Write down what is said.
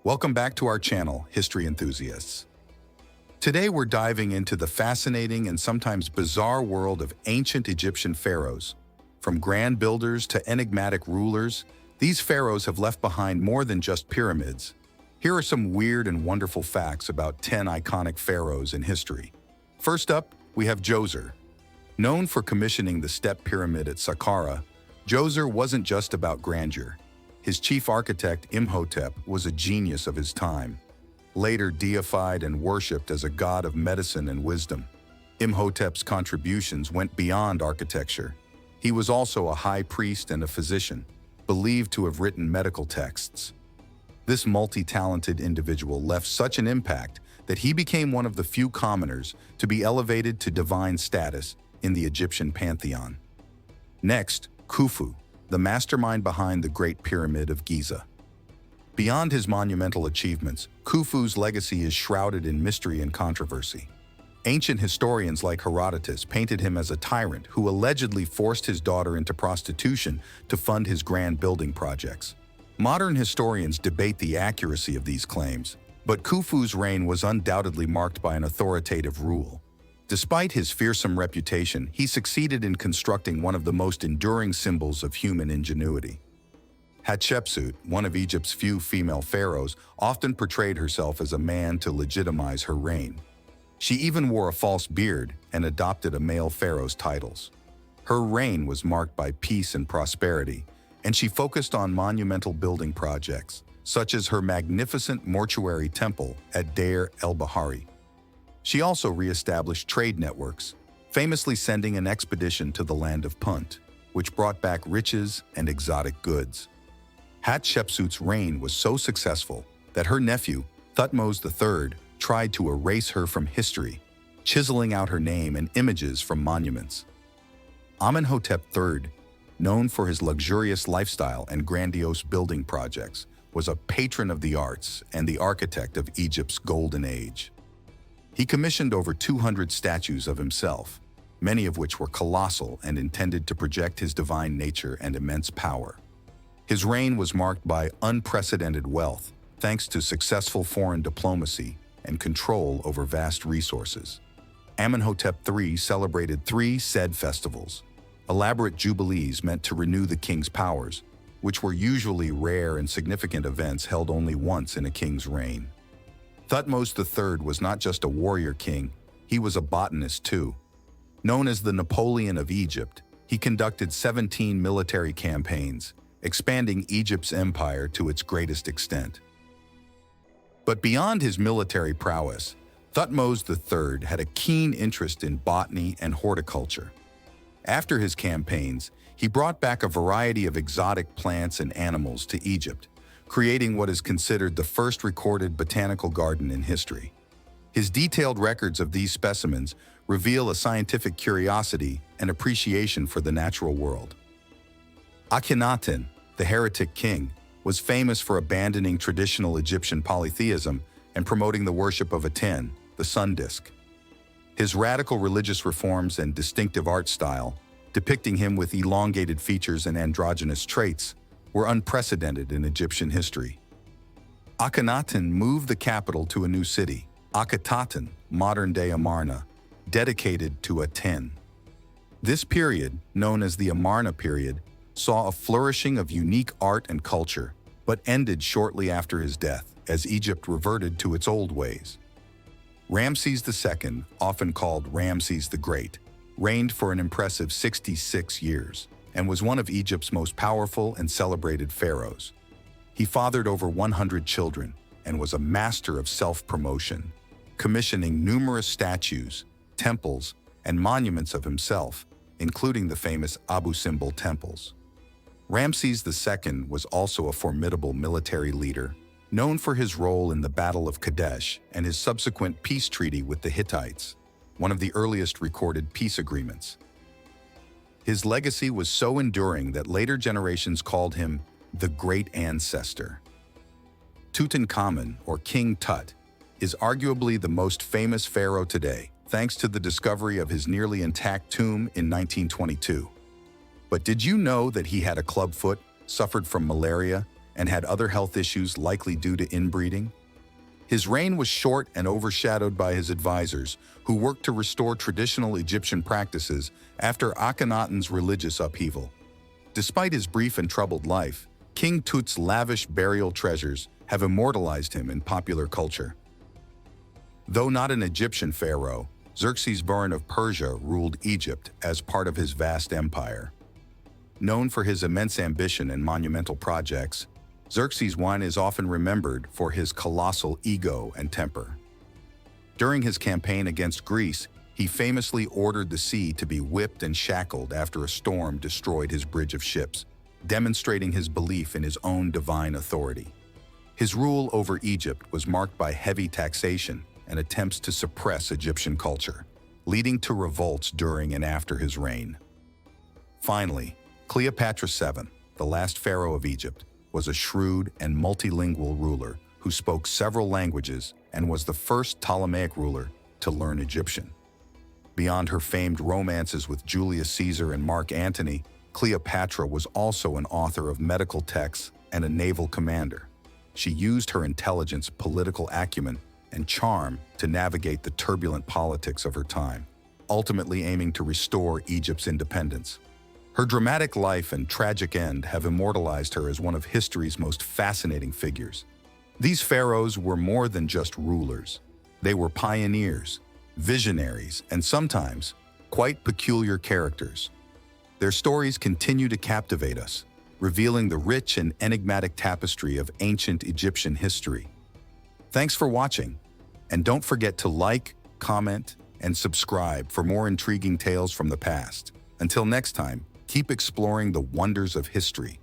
Welcome back to our channel, History Enthusiasts. Today we're diving into the fascinating and sometimes bizarre world of ancient Egyptian pharaohs. From grand builders to enigmatic rulers, these pharaohs have left behind more than just pyramids. Here are some weird and wonderful facts about 10 iconic pharaohs in history. First up, we have Djoser. Known for commissioning the Step Pyramid at Saqqara, Djoser wasn't just about grandeur. His chief architect, Imhotep, was a genius of his time. Later deified and worshipped as a god of medicine and wisdom, Imhotep's contributions went beyond architecture. He was also a high priest and a physician, believed to have written medical texts. This multi-talented individual left such an impact that he became one of the few commoners to be elevated to divine status in the Egyptian pantheon. Next, Khufu, the mastermind behind the Great Pyramid of Giza. Beyond his monumental achievements, Khufu's legacy is shrouded in mystery and controversy. Ancient historians like Herodotus painted him as a tyrant who allegedly forced his daughter into prostitution to fund his grand building projects. Modern historians debate the accuracy of these claims, but Khufu's reign was undoubtedly marked by an authoritative rule. Despite his fearsome reputation, he succeeded in constructing one of the most enduring symbols of human ingenuity. Hatshepsut, one of Egypt's few female pharaohs, often portrayed herself as a man to legitimize her reign. She even wore a false beard and adopted a male pharaoh's titles. Her reign was marked by peace and prosperity, and she focused on monumental building projects, such as her magnificent mortuary temple at Deir el-Bahari. She also re-established trade networks, famously sending an expedition to the land of Punt, which brought back riches and exotic goods. Hatshepsut's reign was so successful that her nephew, Thutmose III, tried to erase her from history, chiseling out her name and images from monuments. Amenhotep III, known for his luxurious lifestyle and grandiose building projects, was a patron of the arts and the architect of Egypt's golden age. He commissioned over 200 statues of himself, many of which were colossal and intended to project his divine nature and immense power. His reign was marked by unprecedented wealth, thanks to successful foreign diplomacy and control over vast resources. Amenhotep III celebrated 3 said festivals, elaborate jubilees meant to renew the king's powers, which were usually rare and significant events held only once in a king's reign. Thutmose III was not just a warrior king, he was a botanist too. Known as the Napoleon of Egypt, he conducted 17 military campaigns, expanding Egypt's empire to its greatest extent. But beyond his military prowess, Thutmose III had a keen interest in botany and horticulture. After his campaigns, he brought back a variety of exotic plants and animals to Egypt, creating what is considered the first recorded botanical garden in history. His detailed records of these specimens reveal a scientific curiosity and appreciation for the natural world. Akhenaten, the heretic king, was famous for abandoning traditional Egyptian polytheism and promoting the worship of Aten, the sun disk. His radical religious reforms and distinctive art style, depicting him with elongated features and androgynous traits, were unprecedented in Egyptian history. Akhenaten moved the capital to a new city, Akhenaten, modern-day Amarna, dedicated to Aten. This period, known as the Amarna period, saw a flourishing of unique art and culture, but ended shortly after his death, as Egypt reverted to its old ways. Ramses II, often called Ramses the Great, reigned for an impressive 66 years, and was one of Egypt's most powerful and celebrated pharaohs. He fathered over 100 children and was a master of self-promotion, commissioning numerous statues, temples, and monuments of himself, including the famous Abu Simbel temples. Ramses II was also a formidable military leader, known for his role in the Battle of Kadesh and his subsequent peace treaty with the Hittites, one of the earliest recorded peace agreements. His legacy was so enduring that later generations called him the Great Ancestor. Tutankhamun, or King Tut, is arguably the most famous pharaoh today, thanks to the discovery of his nearly intact tomb in 1922. But did you know that he had a clubfoot, suffered from malaria, and had other health issues likely due to inbreeding. His reign was short and overshadowed by his advisors, who worked to restore traditional Egyptian practices after Akhenaten's religious upheaval. Despite his brief and troubled life, King Tut's lavish burial treasures have immortalized him in popular culture. Though not an Egyptian pharaoh, Xerxes I of Persia ruled Egypt as part of his vast empire. Known for his immense ambition and monumental projects, Xerxes I is often remembered for his colossal ego and temper. During his campaign against Greece, he famously ordered the sea to be whipped and shackled after a storm destroyed his bridge of ships, demonstrating his belief in his own divine authority. His rule over Egypt was marked by heavy taxation and attempts to suppress Egyptian culture, leading to revolts during and after his reign. Finally, Cleopatra VII, the last pharaoh of Egypt, was a shrewd and multilingual ruler who spoke several languages and was the first Ptolemaic ruler to learn Egyptian. Beyond her famed romances with Julius Caesar and Mark Antony, Cleopatra was also an author of medical texts and a naval commander. She used her intelligence, political acumen, and charm to navigate the turbulent politics of her time, ultimately aiming to restore Egypt's independence. Her dramatic life and tragic end have immortalized her as one of history's most fascinating figures. These pharaohs were more than just rulers. They were pioneers, visionaries, and sometimes quite peculiar characters. Their stories continue to captivate us, revealing the rich and enigmatic tapestry of ancient Egyptian history. Thanks for watching, and don't forget to like, comment, and subscribe for more intriguing tales from the past. Until next time, keep exploring the wonders of history.